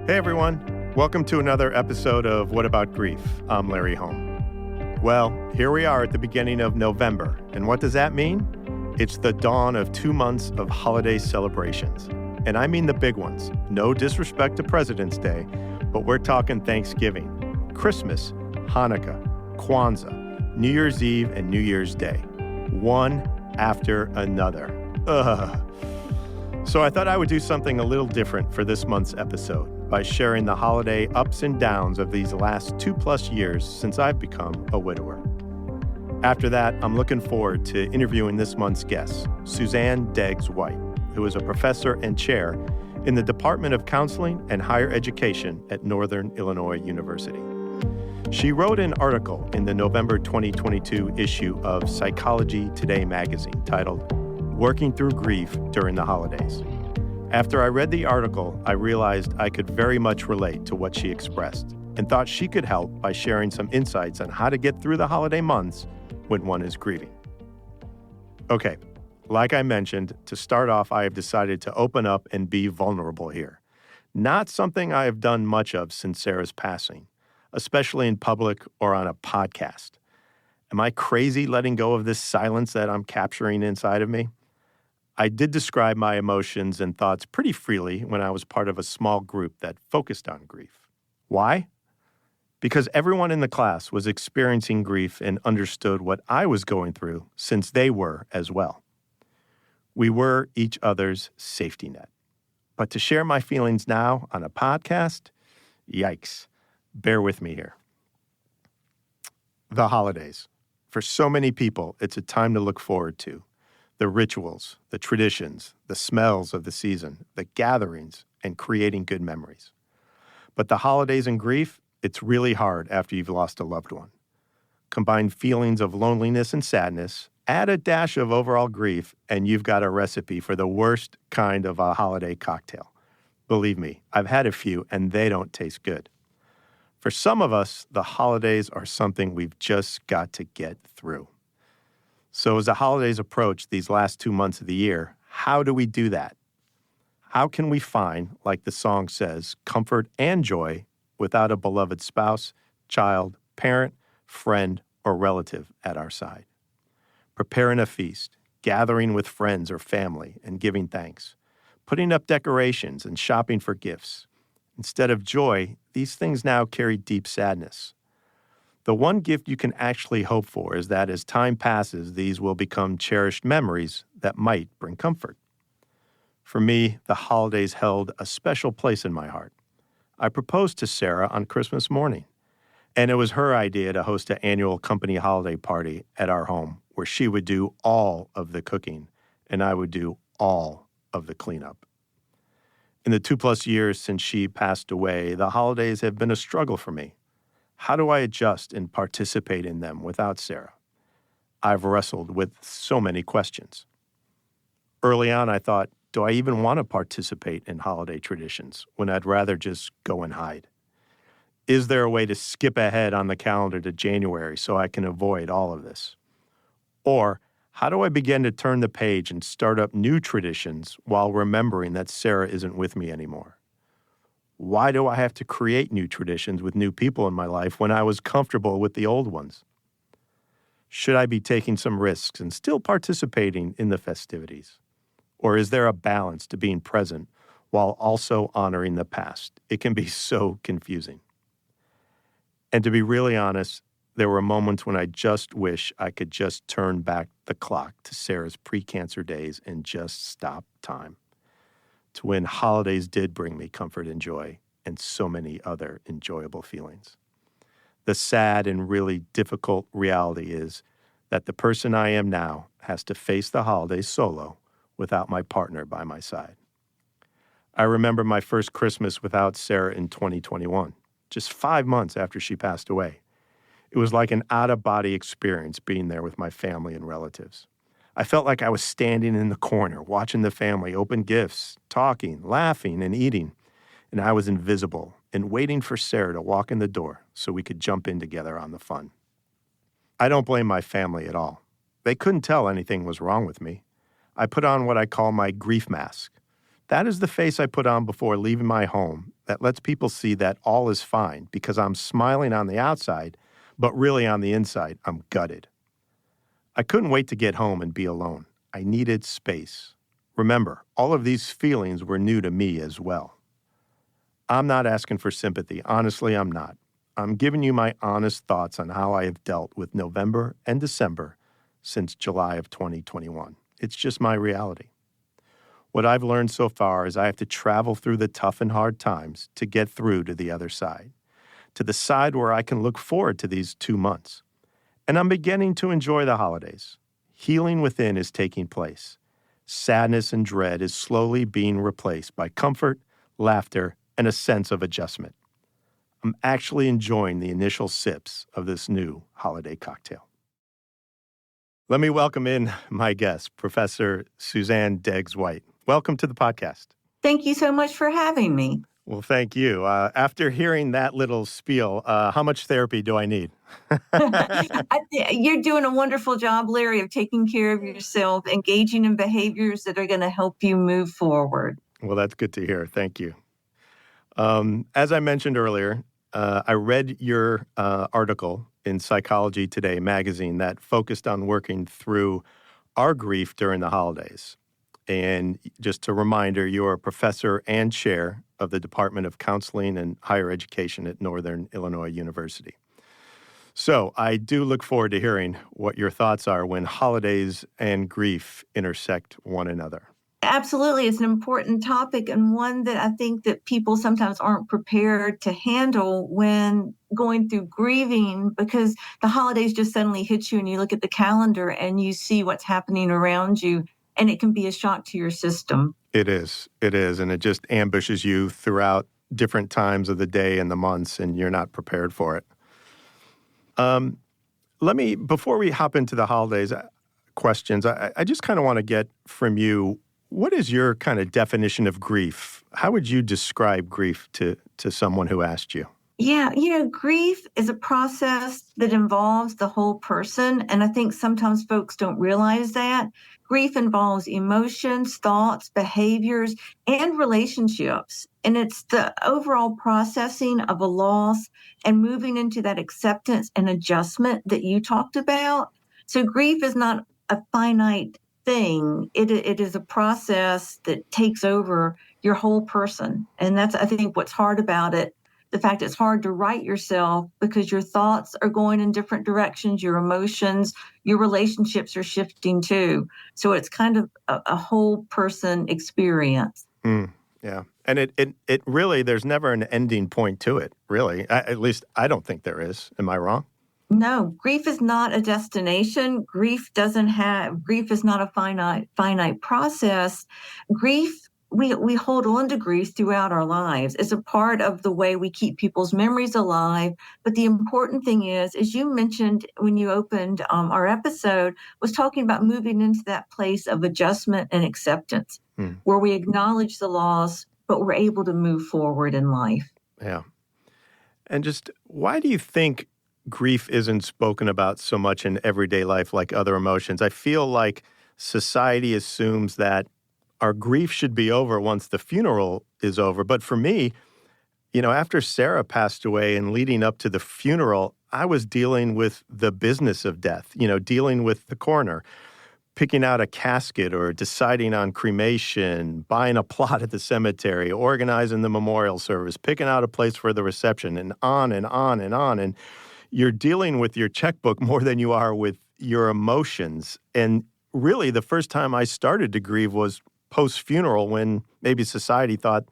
Hey everyone, welcome to another episode of What About Grief? I'm Larry Home. Well, here we are at the beginning of November, and what does that mean? It's the dawn of 2 months of holiday celebrations. And I mean the big ones. No disrespect to President's Day, but we're talking Thanksgiving, Christmas, Hanukkah, Kwanzaa, New Year's Eve, and New Year's Day. One after another. Ugh. So I thought I would do something a little different for this month's episode by sharing the holiday ups and downs of these last 2+ years since I've become a widower. After that, I'm looking forward to interviewing this month's guest, Suzanne Degges-White, who is a professor and chair in the Department of Counseling and Higher Education at Northern Illinois University. She wrote an article in the November 2022 issue of Psychology Today magazine titled, Working Through Grief During the Holidays. After I read the article, I realized I could very much relate to what she expressed and thought she could help by sharing some insights on how to get through the holiday months when one is grieving. Okay, like I mentioned, to start off, I have decided to open up and be vulnerable here. Not something I have done much of since Sarah's passing, especially in public or on a podcast. Am I crazy letting go of this silence that I'm capturing inside of me? I did describe my emotions and thoughts pretty freely when I was part of a small group that focused on grief. Why? Because everyone in the class was experiencing grief and understood what I was going through since they were as well. We were each other's safety net. But to share my feelings now on a podcast, yikes, bear with me here. The holidays. For so many people, it's a time to look forward to. The rituals, the traditions, the smells of the season, the gatherings, and creating good memories. But the holidays and grief, it's really hard after you've lost a loved one. Combine feelings of loneliness and sadness, add a dash of overall grief, and you've got a recipe for the worst kind of a holiday cocktail. Believe me, I've had a few, and they don't taste good. For some of us, the holidays are something we've just got to get through. So as the holidays approach these last 2 months of the year, how do we do that? How can we find, like the song says, comfort and joy without a beloved spouse, child, parent, friend, or relative at our side? Preparing a feast, gathering with friends or family and giving thanks, putting up decorations and shopping for gifts. Instead of joy, these things now carry deep sadness. The one gift you can actually hope for is that as time passes, these will become cherished memories that might bring comfort. For me, the holidays held a special place in my heart. I proposed to Sarah on Christmas morning, and it was her idea to host an annual company holiday party at our home where she would do all of the cooking and I would do all of the cleanup. In the 2+ years since she passed away, the holidays have been a struggle for me. How do I adjust and participate in them without Sarah? I've wrestled with so many questions. Early on, I thought, do I even want to participate in holiday traditions when I'd rather just go and hide? Is there a way to skip ahead on the calendar to January so I can avoid all of this? Or how do I begin to turn the page and start up new traditions while remembering that Sarah isn't with me anymore? Why do I have to create new traditions with new people in my life when I was comfortable with the old ones? Should I be taking some risks and still participating in the festivities? Or is there a balance to being present while also honoring the past? It can be so confusing. And to be really honest, there were moments when I just wish I could just turn back the clock to Sarah's pre-cancer days and just stop time. To when holidays did bring me comfort and joy and so many other enjoyable feelings. The sad and really difficult reality is that the person I am now has to face the holidays solo without my partner by my side. I remember my first Christmas without Sarah in 2021, just 5 months after she passed away. It was like an out-of-body experience being there with my family and relatives. I felt like I was standing in the corner, watching the family open gifts, talking, laughing, and eating. And I was invisible and waiting for Sarah to walk in the door so we could jump in together on the fun. I don't blame my family at all. They couldn't tell anything was wrong with me. I put on what I call my grief mask. That is the face I put on before leaving my home that lets people see that all is fine because I'm smiling on the outside, but really on the inside, I'm gutted. I couldn't wait to get home and be alone. I needed space. Remember, all of these feelings were new to me as well. I'm not asking for sympathy. Honestly, I'm not. I'm giving you my honest thoughts on how I have dealt with November and December since July of 2021. It's just my reality. What I've learned so far is I have to travel through the tough and hard times to get through to the other side, to the side where I can look forward to these 2 months. And I'm beginning to enjoy the holidays. Healing within is taking place. Sadness and dread is slowly being replaced by comfort, laughter, and a sense of adjustment. I'm actually enjoying the initial sips of this new holiday cocktail. Let me welcome in my guest, Professor Suzanne Degges-White. Welcome to the podcast. Thank you so much for having me. Well, thank you. After hearing that little spiel, how much therapy do I need? You're doing a wonderful job, Larry, of taking care of yourself, engaging in behaviors that are going to help you move forward. Well, that's good to hear. Thank you. As I mentioned earlier, I read your article in Psychology Today magazine that focused on working through our grief during the holidays. And just a reminder, you're a professor and chair of the Department of Counseling and Higher Education at Northern Illinois University. So I do look forward to hearing what your thoughts are when holidays and grief intersect one another. Absolutely. It's an important topic and one that I think that people sometimes aren't prepared to handle when going through grieving, because the holidays just suddenly hit you and you look at the calendar and you see what's happening around you, and it can be a shock to your system. It is. And it just ambushes you throughout different times of the day and the months, and you're not prepared for it. Before we hop into the holidays questions, I just kind of want to get from you, what is your kind of definition of grief? How would you describe grief to someone who asked you? Yeah, grief is a process that involves the whole person. And I think sometimes folks don't realize that. Grief involves emotions, thoughts, behaviors, and relationships. And it's the overall processing of a loss and moving into that acceptance and adjustment that you talked about. So grief is not a finite thing. It is a process that takes over your whole person. And that's, I think, what's hard about it. The fact it's hard to write yourself because your thoughts are going in different directions, your emotions, your relationships are shifting too. So it's kind of a whole person experience. Yeah. And it really, there's never an ending point to it, really. At least I don't think there is. Am I wrong? No, grief is not a destination. Grief is not a finite process. Grief, we hold on to grief throughout our lives. It's a part of the way we keep people's memories alive. But the important thing is, as you mentioned when you opened our episode, was talking about moving into that place of adjustment and acceptance, where we acknowledge the loss, but we're able to move forward in life. Yeah. And just why do you think grief isn't spoken about so much in everyday life like other emotions? I feel like society assumes that our grief should be over once the funeral is over. But for me, after Sarah passed away and leading up to the funeral, I was dealing with the business of death, dealing with the coroner, picking out a casket or deciding on cremation, buying a plot at the cemetery, organizing the memorial service, picking out a place for the reception, and on and on and on. And you're dealing with your checkbook more than you are with your emotions. And really, the first time I started to grieve was post-funeral, when maybe society thought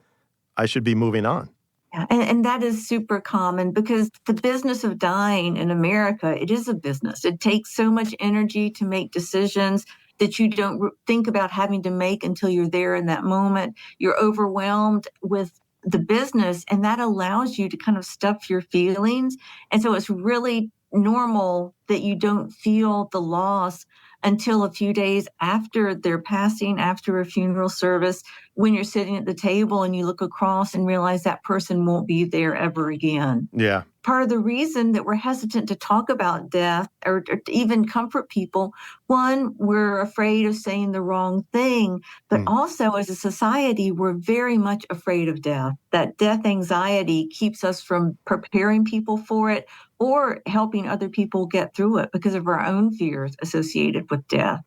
I should be moving on. Yeah, and that is super common because the business of dying in America, it is a business. It takes so much energy to make decisions that you don't think about having to make until you're there in that moment. You're overwhelmed with the business, and that allows you to kind of stuff your feelings. And so it's really normal that you don't feel the loss until a few days after their passing, after a funeral service, when you're sitting at the table and you look across and realize that person won't be there ever again. Yeah. Part of the reason that we're hesitant to talk about death or to even comfort people, one, we're afraid of saying the wrong thing, but also as a society, we're very much afraid of death. That death anxiety keeps us from preparing people for it or helping other people get through it because of our own fears associated with death.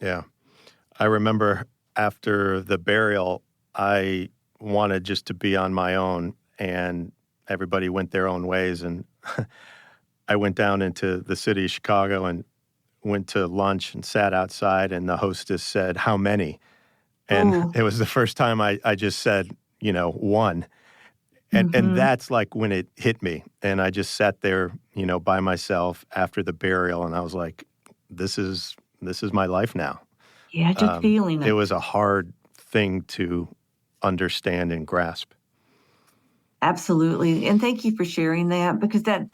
Yeah. I remember after the burial, I wanted just to be on my own, and everybody went their own ways. And I went down into the city of Chicago and went to lunch and sat outside, and the hostess said, "How many?" And it was the first time I just said, one. And that's like when it hit me. And I just sat there, by myself after the burial, and I was like, this is my life now. Yeah, just feeling it. It was a hard thing to understand and grasp. Absolutely. And thank you for sharing that, because that's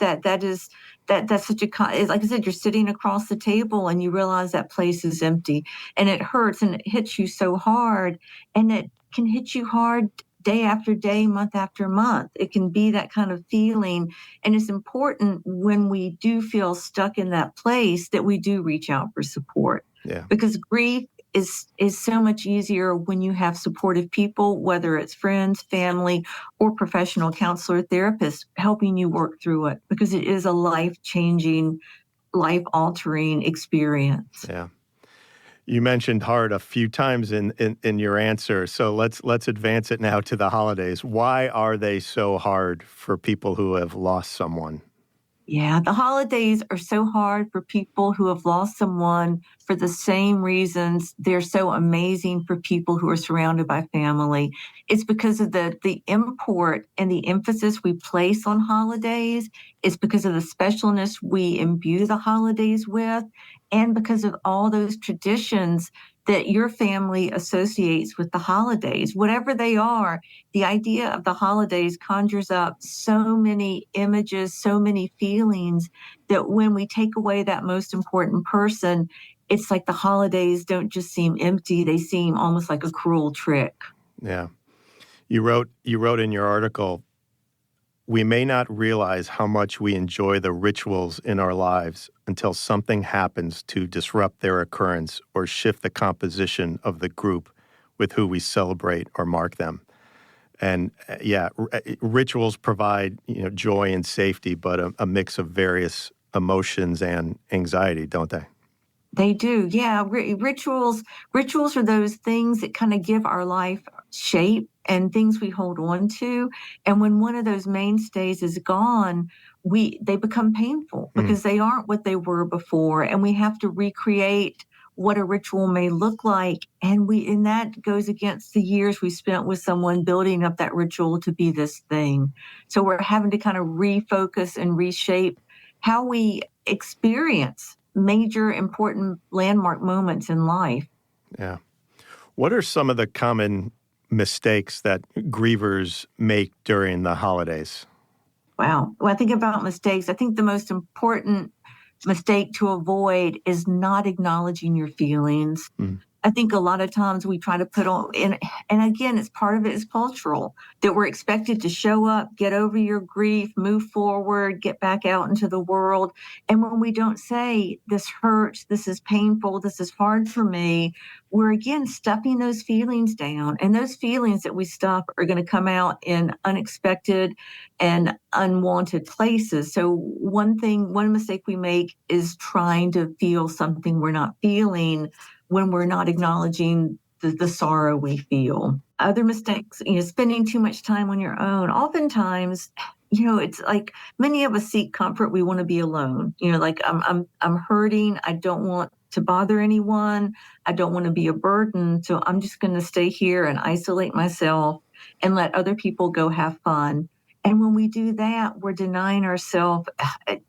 such a, like I said, you're sitting across the table and you realize that place is empty, and it hurts and it hits you so hard, and it can hit you hard day after day, month after month. It can be that kind of feeling. And it's important when we do feel stuck in that place that we do reach out for support. Yeah. Because grief is so much easier when you have supportive people, whether it's friends, family, or professional counselor, therapist, helping you work through it, because it is a life-changing, life-altering experience. Yeah. You mentioned hard a few times in your answer, so let's advance it now to the holidays. Why are they so hard for people who have lost someone? Yeah, the holidays are so hard for people who have lost someone for the same reasons they're so amazing for people who are surrounded by family. It's because of the import and the emphasis we place on holidays. It's because of the specialness we imbue the holidays with, and because of all those traditions that your family associates with the holidays. Whatever they are, the idea of the holidays conjures up so many images, so many feelings, that when we take away that most important person, it's like the holidays don't just seem empty, they seem almost like a cruel trick. Yeah. You wrote in your article, we may not realize how much we enjoy the rituals in our lives until something happens to disrupt their occurrence or shift the composition of the group with who we celebrate or mark them. And rituals provide joy and safety, but a mix of various emotions and anxiety, don't they? They do, yeah. Rituals are those things that kind of give our life shape and things we hold on to. And when one of those mainstays is gone, they become painful because they aren't what they were before, and we have to recreate what a ritual may look like. And that goes against the years we spent with someone building up that ritual to be this thing. So we're having to kind of refocus and reshape how we experience major important landmark moments in life. Yeah. What are some of the common mistakes that grievers make during the holidays? Wow. When I think about mistakes, I think the most important mistake to avoid is not acknowledging your feelings. I think a lot of times we try to put on, and again, it's part of it is cultural, that we're expected to show up, get over your grief, move forward, get back out into the world. And when we don't say, this hurts, this is painful, this is hard for me, we're again stuffing those feelings down. And those feelings that we stuff are going to come out in unexpected and unwanted places. So one mistake we make is trying to feel something we're not feeling when we're not acknowledging the sorrow we feel. Other mistakes, spending too much time on your own. Oftentimes, it's like many of us seek comfort. We want to be alone. Like I'm hurting. I don't want to bother anyone. I don't want to be a burden. So I'm just going to stay here and isolate myself and let other people go have fun. And when we do that, we're denying ourselves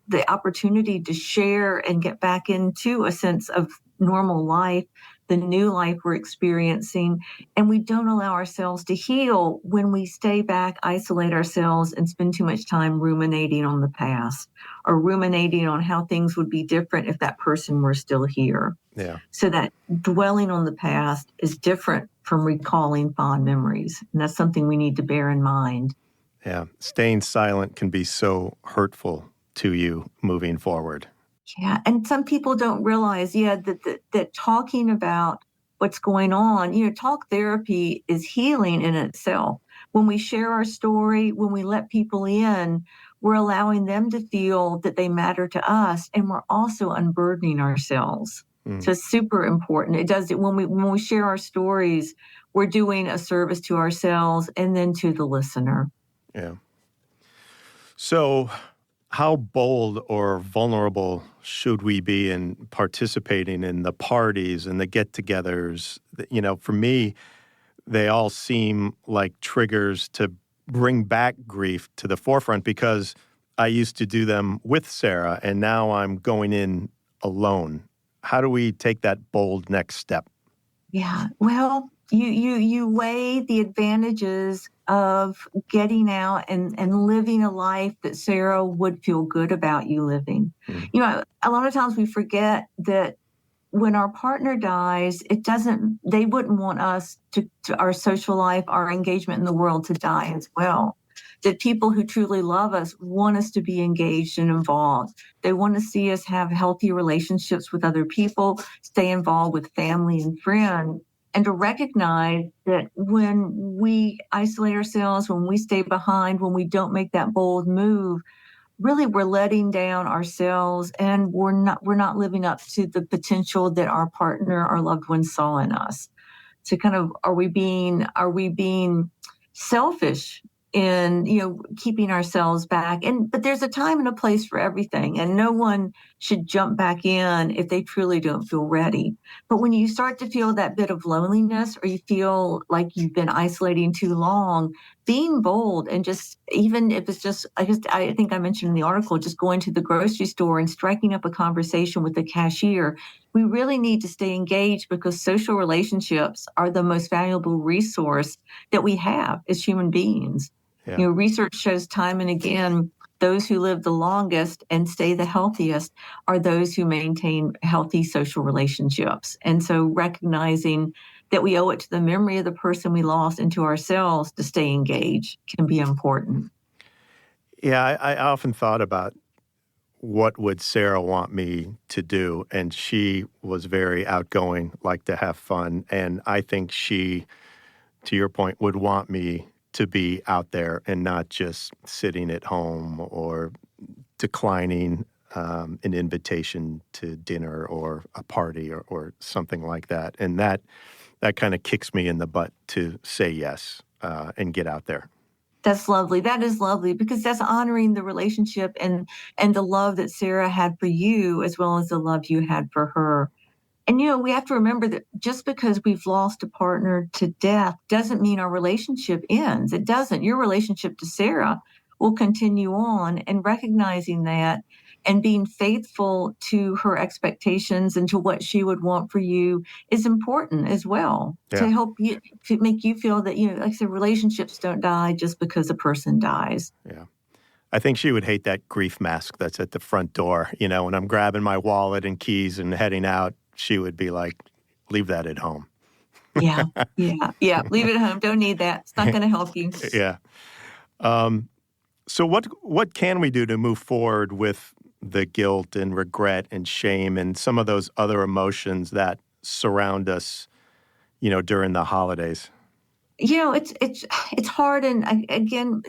the opportunity to share and get back into a sense of normal life the new life we're experiencing. And we don't allow ourselves to heal when we stay back, isolate ourselves, and spend too much time ruminating on the past or ruminating on how things would be different if that person were still here. Yeah. So that dwelling on the past is different from recalling fond memories. And that's something we need to bear in mind. Yeah. Staying silent can be so hurtful to you moving forward. Yeah. And some people don't realize, that talking about what's going on, talk therapy is healing in itself. When we share our story, when we let people in, we're allowing them to feel that they matter to us, and we're also unburdening ourselves. So it's super important. It does it when we share our stories, we're doing a service to ourselves and then to the listener. Yeah. So how bold or vulnerable should we be in participating in the parties and the get-togethers? For me, they all seem like triggers to bring back grief to the forefront because I used to do them with Sarah, and now I'm going in alone. How do we take that bold next step? Yeah. Well, you weigh the advantages of getting out and living a life that Sarah would feel good about you living. Mm. A lot of times we forget that when our partner dies, they wouldn't want us to our social life, our engagement in the world to die as well. That people who truly love us want us to be engaged and involved. They want to see us have healthy relationships with other people, stay involved with family and friends, and to recognize that when we isolate ourselves, when we stay behind, when we don't make that bold move, really we're letting down ourselves, and we're not living up to the potential that our partner, our loved one saw in us. So kind of are we being selfish in keeping ourselves back? But there's a time and a place for everything, and no one should jump back in if they truly don't feel ready. But when you start to feel that bit of loneliness, or you feel like you've been isolating too long, being bold, and just, even if it's just, I think I mentioned in the article, just going to the grocery store and striking up a conversation with the cashier. We really need to stay engaged, because social relationships are the most valuable resource that we have as human beings. Yeah. Research shows time and again, those who live the longest and stay the healthiest are those who maintain healthy social relationships. And so recognizing that we owe it to the memory of the person we lost and to ourselves to stay engaged can be important. Yeah, I often thought about what would Sarah want me to do, and she was very outgoing, liked to have fun, and I think she, to your point, would want me to be out there and not just sitting at home or declining an invitation to dinner or a party or something like that. And that kind of kicks me in the butt to say yes and get out there. That's lovely. That is lovely, because that's honoring the relationship and the love that Sarah had for you, as well as the love you had for her. And, we have to remember that just because we've lost a partner to death doesn't mean our relationship ends. It doesn't. Your relationship to Sarah will continue on, and recognizing that and being faithful to her expectations and to what she would want for you is important as well, to help you, to make you feel that, like I said, relationships don't die just because a person dies. Yeah. I think she would hate that grief mask that's at the front door. When I'm grabbing my wallet and keys and heading out, she would be like, leave that at home. Yeah. Leave it at home. Don't need that. It's not going to help you. Yeah. So what can we do to move forward with the guilt and regret and shame and some of those other emotions that surround us, during the holidays? It's hard, and again,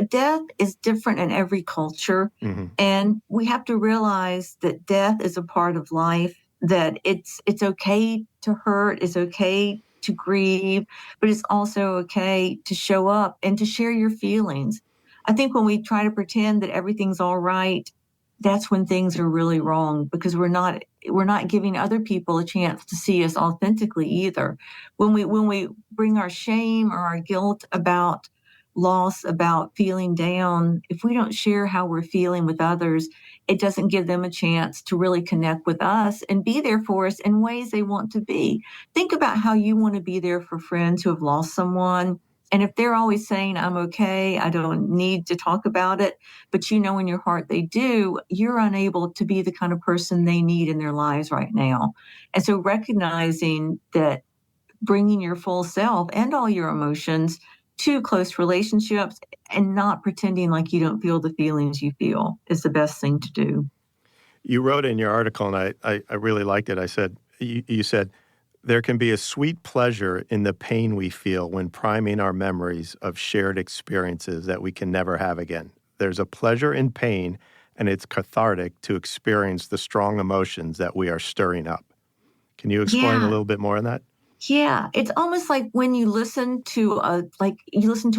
death is different in every culture, Mm-hmm. and we have to realize that death is a part of life. That it's okay to hurt, it's okay to grieve, but it's also okay to show up and to share your feelings. I think when we try to pretend that everything's all right, that's when things are really wrong, because we're not giving other people a chance to see us authentically either. When we bring our shame or our guilt about loss, about feeling down, if we don't share how we're feeling with others, it doesn't give them a chance to really connect with us and be there for us in ways they want to be. Think about how you want to be there for friends who have lost someone. And if they're always saying, I'm okay, I don't need to talk about it, but you know in your heart they do, you're unable to be the kind of person they need in their lives right now. And so recognizing that bringing your full self and all your emotions to close relationships and not pretending like you don't feel the feelings you feel is the best thing to do. You wrote in your article, and I really liked it. You said, there can be a sweet pleasure in the pain we feel when priming our memories of shared experiences that we can never have again. There's a pleasure in pain, and it's cathartic to experience the strong emotions that we are stirring up. Can you explain a little bit more on that? Yeah, it's almost like when you listen to a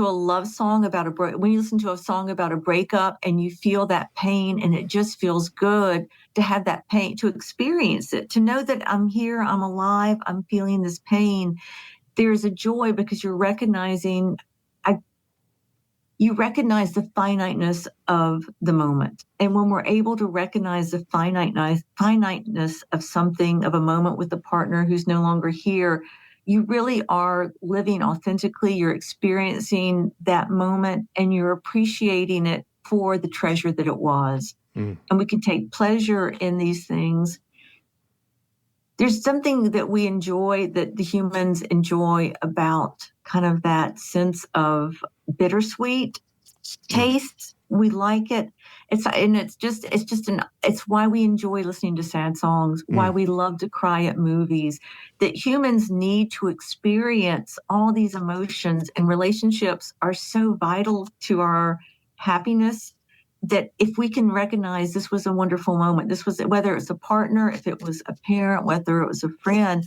love song about when you listen to a song about a breakup and you feel that pain, and it just feels good to have that pain, to experience it, to know that I'm here, I'm alive, I'm feeling this pain. There's a joy because you're recognizing you recognize the finiteness of the moment. And when we're able to recognize the finiteness of something, of a moment with a partner who's no longer here, you really are living authentically. You're experiencing that moment and you're appreciating it for the treasure that it was. And we can take pleasure in these things. There's something that we enjoy, that the humans enjoy, about kind of that sense of bittersweet taste. We like it. It's why we enjoy listening to sad songs, why we love to cry at movies, that humans need to experience all these emotions, and relationships are so vital to our happiness, that if we can recognize this was a wonderful moment, this was, whether it's a partner, if it was a parent, whether it was a friend,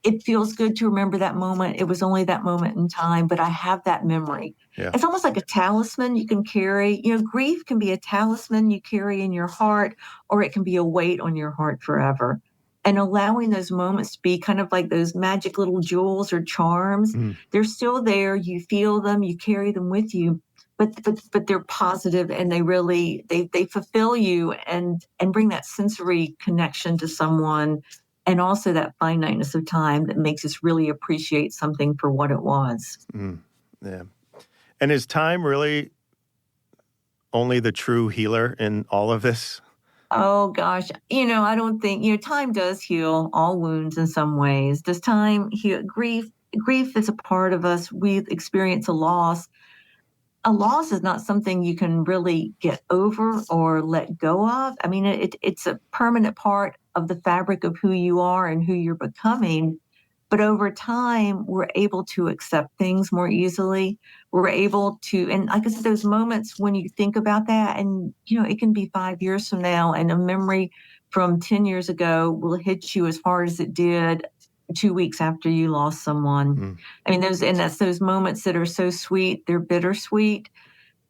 it feels good to remember that moment. It was only that moment in time, but I have that memory. Yeah. It's almost like a talisman you can carry. Grief can be a talisman you carry in your heart, or it can be a weight on your heart forever. And allowing those moments to be kind of like those magic little jewels or charms. They're still there. You feel them, you carry them with you. But they're positive, and they really they fulfill you and bring that sensory connection to someone, and also that finiteness of time that makes us really appreciate something for what it was. Yeah. And is time really only the true healer in all of this? Oh gosh, I don't think time does heal all wounds in some ways. Does time heal grief? Grief is a part of us. We experience a loss. A loss is not something you can really get over or let go of. I mean, it's a permanent part of the fabric of who you are and who you're becoming. But over time, we're able to accept things more easily. We're able to, and like I said, those moments when you think about that, and, it can be 5 years from now, and a memory from 10 years ago will hit you as hard as it did 2 weeks after you lost someone. I mean, that's those moments that are so sweet, they're bittersweet.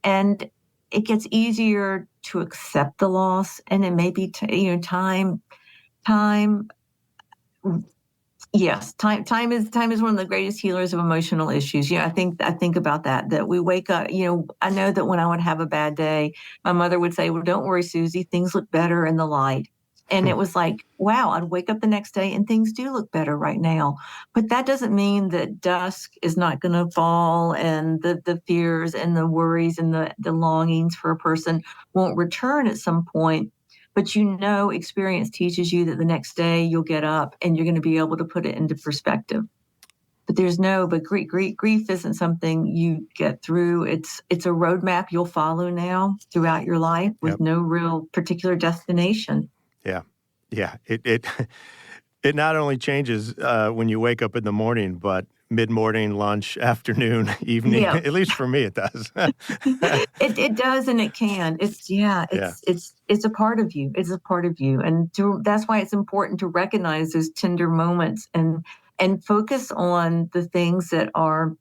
And it gets easier to accept the loss. And it may be, time. Yes, time is one of the greatest healers of emotional issues. I think about that we wake up, I know that when I would have a bad day, my mother would say, well, don't worry, Susie, things look better in the light. And it was like, wow, I'd wake up the next day and things do look better right now. But that doesn't mean that dusk is not going to fall, and the fears and the worries and the longings for a person won't return at some point. But experience teaches you that the next day you'll get up and you're going to be able to put it into perspective. But grief isn't something you get through. It's a roadmap you'll follow now throughout your life with no real particular destination. Yeah. It not only changes when you wake up in the morning, but mid-morning, lunch, afternoon, evening. Yeah. At least for me, it does. It does, and it can. It's a part of you. It's a part of you, and that's why it's important to recognize those tender moments and focus on the things that are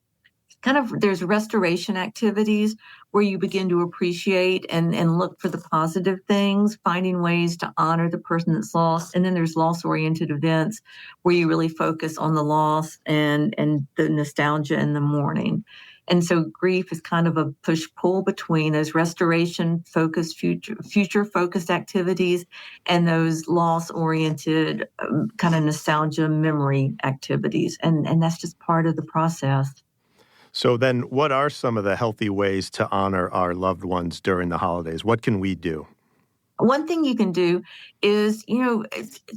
kind of, there's restoration activities where you begin to appreciate and look for the positive things, finding ways to honor the person that's lost. And then there's loss-oriented events where you really focus on the loss and the nostalgia and the mourning. And so grief is kind of a push-pull between those restoration-focused, future-focused activities and those loss-oriented kind of nostalgia memory activities. And that's just part of the process. So then what are some of the healthy ways to honor our loved ones during the holidays? What can we do? One thing you can do is,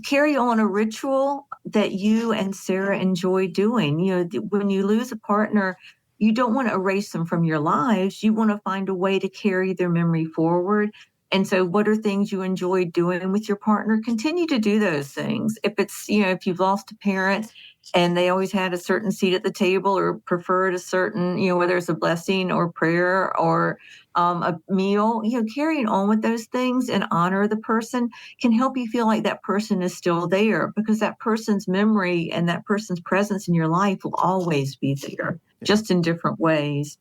carry on a ritual that you and Sarah enjoy doing. When you lose a partner, you don't want to erase them from your lives. You want to find a way to carry their memory forward. And so what are things you enjoy doing with your partner? Continue to do those things. If it's, if you've lost a parent and they always had a certain seat at the table or preferred a certain, whether it's a blessing or prayer or a meal, carrying on with those things and honor the person can help you feel like that person is still there, because that person's memory and that person's presence in your life will always be there, just in different ways.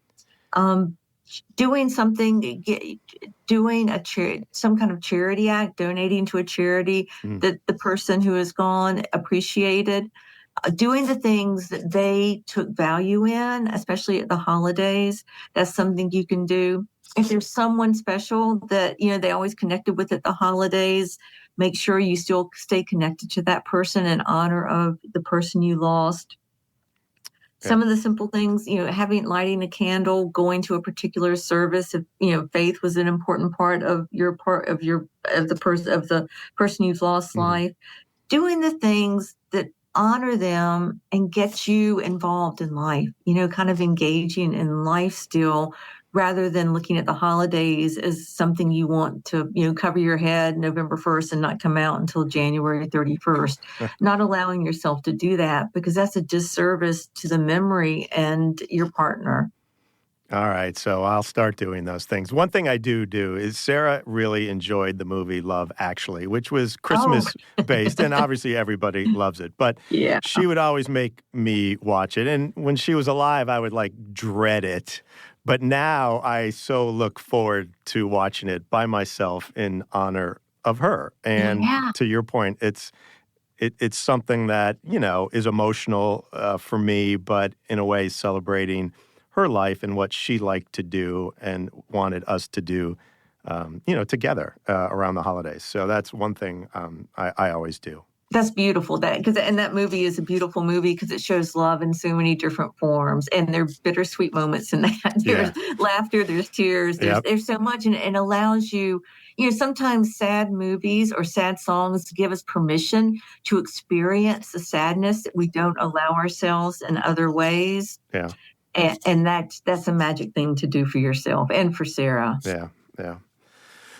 Doing something, doing some kind of charity act, donating to a charity that the person who is gone appreciated, doing the things that they took value in, especially at the holidays. That's something you can do. If there's someone special that, they always connected with at the holidays, make sure you still stay connected to that person in honor of the person you lost. Some of the simple things, lighting a candle, going to a particular service. If, faith was an important part of the person you've lost life, doing the things that honor them and get you involved in life, kind of engaging in life still, rather than looking at the holidays as something you want to, cover your head November 1st and not come out until January 31st. Not allowing yourself to do that, because that's a disservice to the memory and your partner. All right, so I'll start doing those things. One thing I do is Sarah really enjoyed the movie Love Actually, which was Christmas-based, and obviously everybody loves it. But she would always make me watch it, and when she was alive, I would, dread it. But now I so look forward to watching it by myself in honor of her. And to your point, it's something that, is emotional for me, but in a way celebrating her life and what she liked to do and wanted us to do, together around the holidays. So that's one thing I always do. That's beautiful. That movie is a beautiful movie because it shows love in so many different forms, and there are bittersweet moments in that. There's laughter, there's tears, there's so much, and it allows you. Sometimes sad movies or sad songs give us permission to experience the sadness that we don't allow ourselves in other ways. Yeah. And that's a magic thing to do for yourself and for Sarah. Yeah.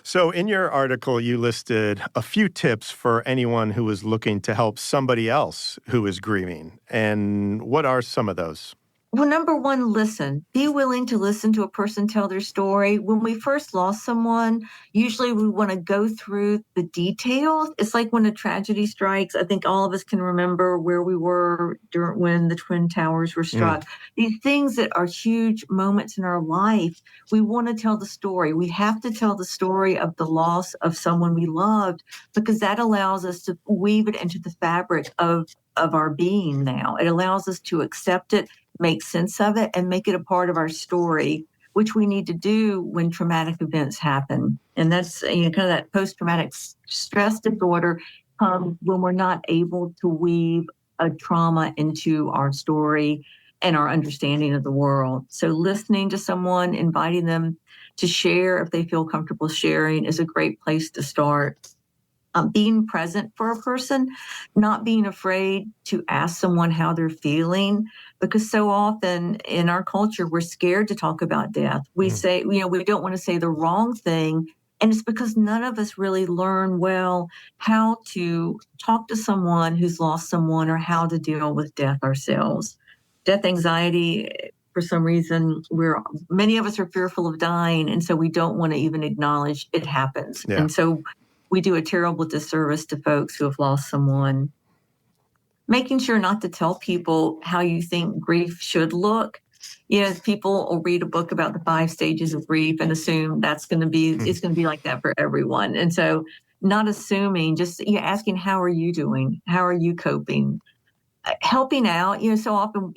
So in your article, you listed a few tips for anyone who is looking to help somebody else who is grieving. And what are some of those? Well, number one, listen. Be willing to listen to a person tell their story. When we first lost someone, usually we want to go through the details. It's like when a tragedy strikes. I think all of us can remember where we were when the Twin Towers were struck. These things that are huge moments in our life, we want to tell the story. We have to tell the story of the loss of someone we loved, because that allows us to weave it into the fabric of our being now. It allows us to accept it, make sense of it, and make it a part of our story, which we need to do when traumatic events happen. And that's kind of that post-traumatic stress disorder comes when we're not able to weave a trauma into our story and our understanding of the world. So listening to someone, inviting them to share if they feel comfortable sharing, is a great place to start. Being present for a person, not being afraid to ask someone how they're feeling, because so often in our culture, we're scared to talk about death. We say, we don't want to say the wrong thing. And it's because none of us really learn well how to talk to someone who's lost someone or how to deal with death ourselves. Death anxiety, for some reason, many of us are fearful of dying. And so we don't want to even acknowledge it happens. Yeah. And so we do a terrible disservice to folks who have lost someone. Making sure not to tell people how you think grief should look. People will read a book about the 5 stages of grief and assume it's going to be like that for everyone. And so not assuming, just asking, how are you doing? How are you coping? helping out, so often,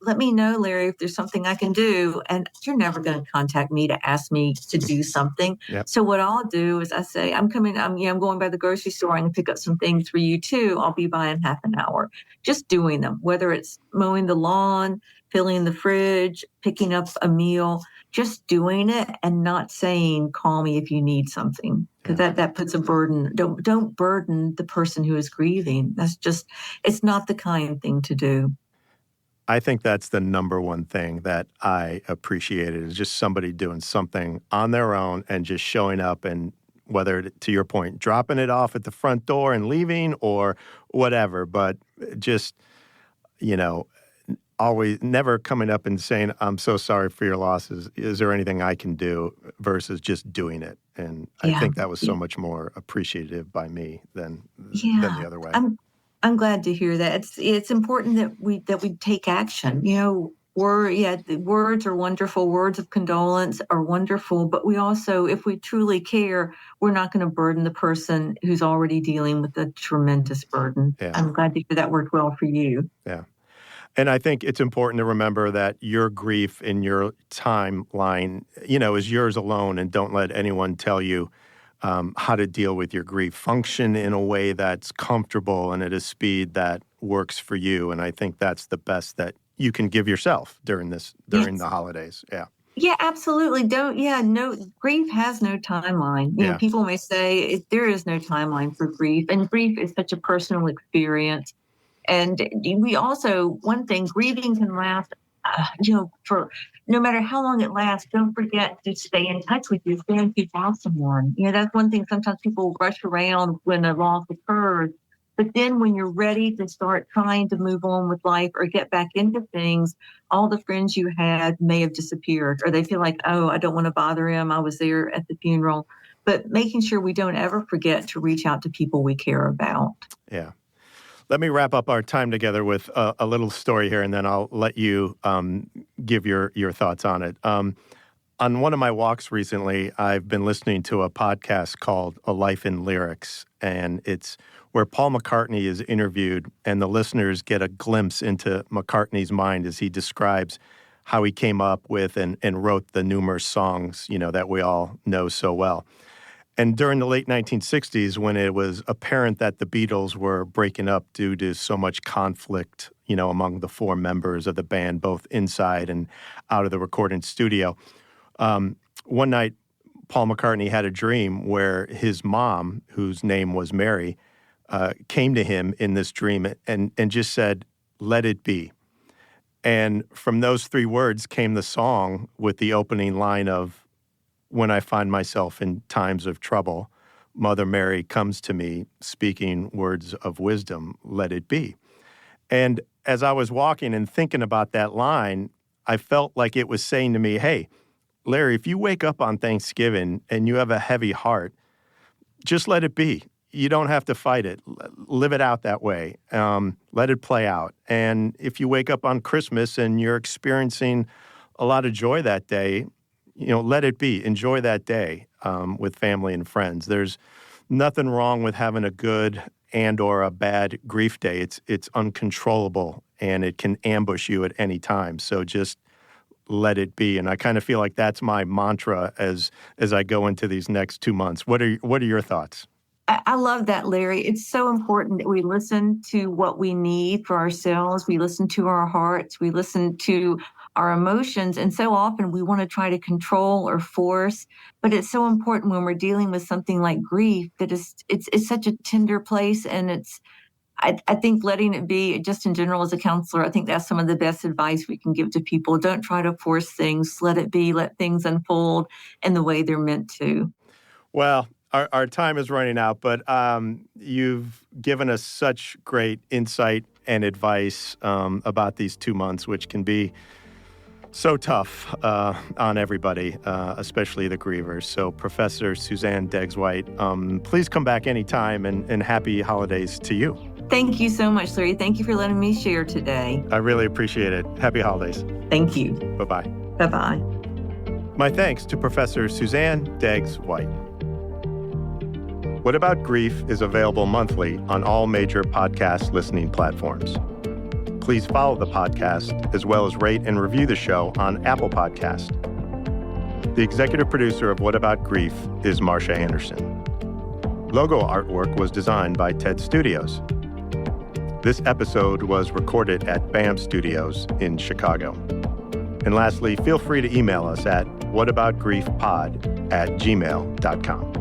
let me know, Larry, if there's something I can do. And you're never going to contact me to ask me to do something. Yep. So what I'll do is I say, I'm going by the grocery store. I'm going to pick up some things for you too. I'll be by in half an hour. Just doing them, whether it's mowing the lawn, filling the fridge, picking up a meal, just doing it and not saying, call me if you need something, because that puts a burden. Don't burden the person who is grieving. It's not the kind thing to do. I think that's the number one thing that I appreciated, is just somebody doing something on their own and just showing up, and whether, to your point, dropping it off at the front door and leaving or whatever, but just, always never coming up and saying, I'm so sorry for your losses. Is there anything I can do, versus just doing it? And I think that was so much more appreciative by me than the other way. I'm glad to hear that. It's important that we take action. The words are wonderful. Words of condolence are wonderful, but we also, if we truly care, we're not going to burden the person who's already dealing with a tremendous burden. Yeah. I'm glad to hear that worked well for you. Yeah. And I think it's important to remember that your grief in your timeline, is yours alone, and don't let anyone tell you how to deal with your grief. Function in a way that's comfortable and at a speed that works for you. And I think that's the best that you can give yourself during the holidays. Yeah. Yeah, absolutely. Grief has no timeline. People may say there is no timeline for grief, and grief is such a personal experience. And we also, one thing, grieving can last, for no matter how long it lasts. Don't forget to stay in touch with your family if you lost someone. That's one thing. Sometimes people rush around when a loss occurs. But then when you're ready to start trying to move on with life or get back into things, all the friends you had may have disappeared, or they feel like, oh, I don't want to bother him. I was there at the funeral. But making sure we don't ever forget to reach out to people we care about. Yeah. Let me wrap up our time together with a little story here, and then I'll let you give your thoughts on it. On one of my walks recently, I've been listening to a podcast called A Life in Lyrics, and it's where Paul McCartney is interviewed, and the listeners get a glimpse into McCartney's mind as he describes how he came up with and wrote the numerous songs, that we all know so well. And during the late 1960s, when it was apparent that the Beatles were breaking up due to so much conflict, among the four members of the band, both inside and out of the recording studio, one night, Paul McCartney had a dream where his mom, whose name was Mary, came to him in this dream and just said, "Let it be." And from those three words came the song with the opening line of, "When I find myself in times of trouble, Mother Mary comes to me, speaking words of wisdom, let it be." And as I was walking and thinking about that line, I felt like it was saying to me, hey, Larry, if you wake up on Thanksgiving and you have a heavy heart, just let it be. You don't have to fight it. Live it out that way. Let it play out. And if you wake up on Christmas and you're experiencing a lot of joy that day, let it be. Enjoy that day with family and friends. There's nothing wrong with having a good and or a bad grief day. It's uncontrollable, and it can ambush you at any time. So just let it be. And I kind of feel like that's my mantra as I go into these next 2 months. What are your thoughts? I love that, Larry. It's so important that we listen to what we need for ourselves. We listen to our hearts. We listen to our emotions. And so often we want to try to control or force. But it's so important when we're dealing with something like grief that it's such a tender place. And I think letting it be, just in general as a counselor, I think that's some of the best advice we can give to people. Don't try to force things. Let it be. Let things unfold in the way they're meant to. Well, our time is running out, but you've given us such great insight and advice about these 2 months, which can be so tough on everybody, especially the grievers. So Professor Suzanne Degges-White, please come back anytime, and happy holidays to you. Thank you so much, Larry. Thank you for letting me share today. I really appreciate it. Happy holidays. Thank you. Bye-bye. Bye-bye. My thanks to Professor Suzanne Degges-White. What About Grief is available monthly on all major podcast listening platforms. Please follow the podcast as well as rate and review the show on Apple Podcast. The executive producer of What About Grief is Marcia Anderson. Logo artwork was designed by TED Studios. This episode was recorded at BAM Studios in Chicago. And lastly, feel free to email us at whataboutgriefpod@gmail.com.